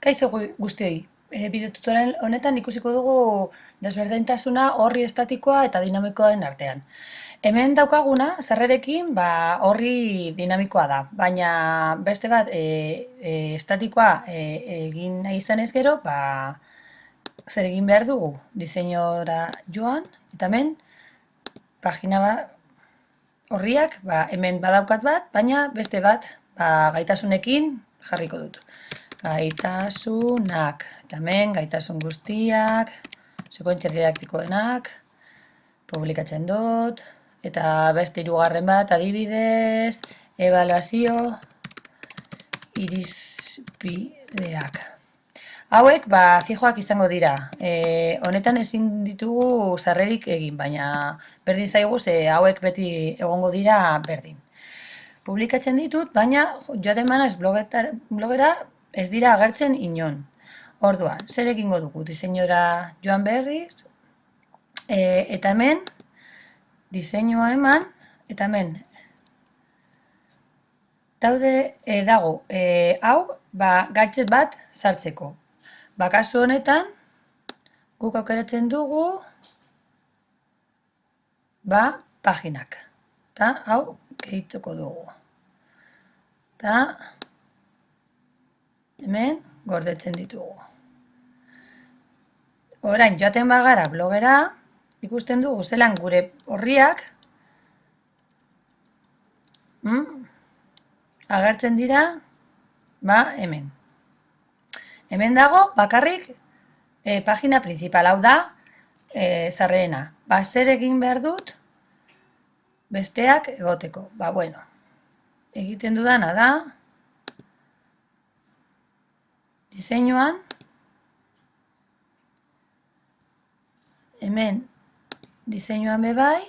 Kaixo guztioi, bideo tutorial honetan ikusiko dugu desberdintasuna horri estatikoa eta dinamikoaren artean. Hemen daukaguna, sarrerekin, horri dinamikoa da, baina beste bat estatikoa egin nahi izanez gero, zer egin behar dugu? Diseinora joan, eta hemen, pagina horriak, hemen badaukat bat, baina beste bat gaitasunekin jarriko dut. Gaitasunak, eta hemen gaitasun guztiak, sekuentzia didaktikoenak, publikatzen dut, eta beste hirugarren bat adibidez, ebaluazio, irizpideak. Hauek, fijoak izango dira. Honetan ezin ditugu sarrerik egin, baina berdin zaigu ze hauek beti egongo dira berdin. Publikatzen ditut, baina joaten manaz blogera ez dira agertzen inon. Orduan, zer egingo dugu? Diseinora joan berriz, eta hemen, diseinua eman, eta hemen, dago, hau, gadget bat sartzeko. Kasu honetan, guk aukeratzen dugu, paginak. Eta hau, gehituko dugu. Eta, hemen, gordetzen ditugu. Orain, joaten bagara blogera, ikusten dugu zelan gure horriak agertzen dira, hemen. Hemen dago, bakarrik, pagina principal, hau da, sarrerena. Zer egin behar dut, besteak egoteko. Bueno, egiten dudana da, diseinuan, hemen diseinuan bebai,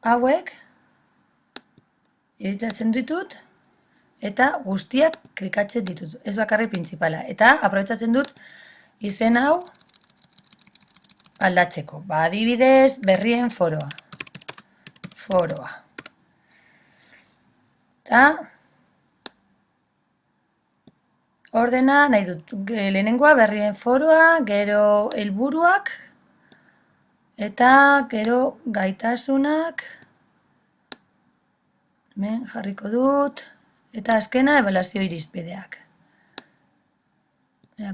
hauek, editatzen ditut, eta guztiak klikatzen ditut, ez bakarrik principala. Eta aprobetxatzen dut izen hau aldatzeko. Adibidez, berrien foroa. Eta ordena nahi dut, lehenengoa berrien foroa, gero helburuak, eta gero gaitasunak, hemen jarriko dut, eta azkena ebaluazio irizpideak.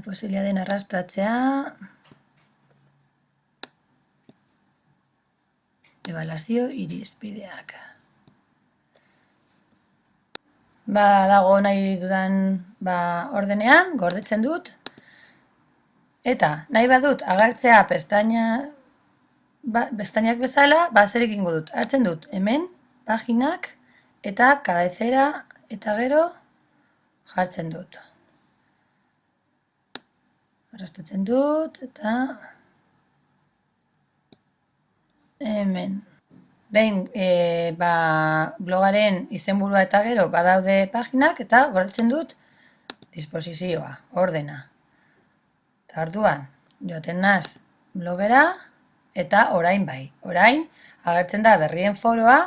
Posibilitateen arrastratzea, ebaluazio irizpideak. Dago nahi dudan ordenean, gordetzen dut, eta nahi badut agertzea pestainak bezala, zer egingo dut, hartzen dut hemen, paginak, eta kabezera, eta gero jartzen dut. Arrastatzen dut, eta hemen. Behin, blogaren izenburua eta gero badaude paginak, eta gordetzen dut disposizioa, ordena. Eta orduan, joaten naz blogera, eta orain bai. Orain, agertzen da berrien foroa,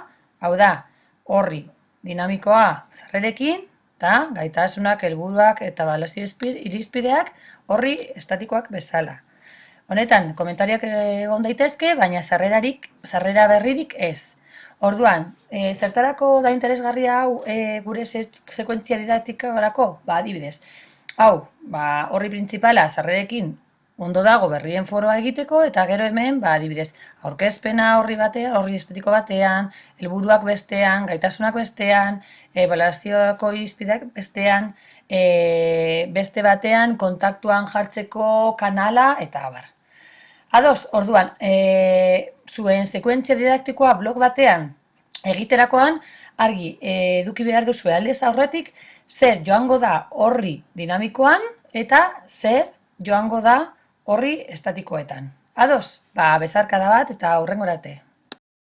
hau da, horri dinamikoa sarrerekin, eta gaitasunak, helburuak eta ebaluazio irizpideak horri estatikoak bezala. Honetan, komentariak egon daitezke, baina sarrera berririk ez. Orduan, zertarako da interesgarria hau gure sekuentzia didaktikarako? Adibidez, hau, horri principala sarrerekin ondo dago berrien foroa egiteko, eta gero hemen, adibidez, aurkezpena horri estetiko batean, helburuak bestean, gaitasunak bestean, ebaluazioko irizpideak bestean, beste batean, kontaktuan jartzeko kanala, eta abar. Ados, orduan, zuen sekuentzia didaktikoa blog batean egiterakoan, argi eduki behar duzue aldez aurretik, zer joango da horri dinamikoan, eta zer joango da horri estatikoetan. Ados, bezarkada bat eta hurrengora arte.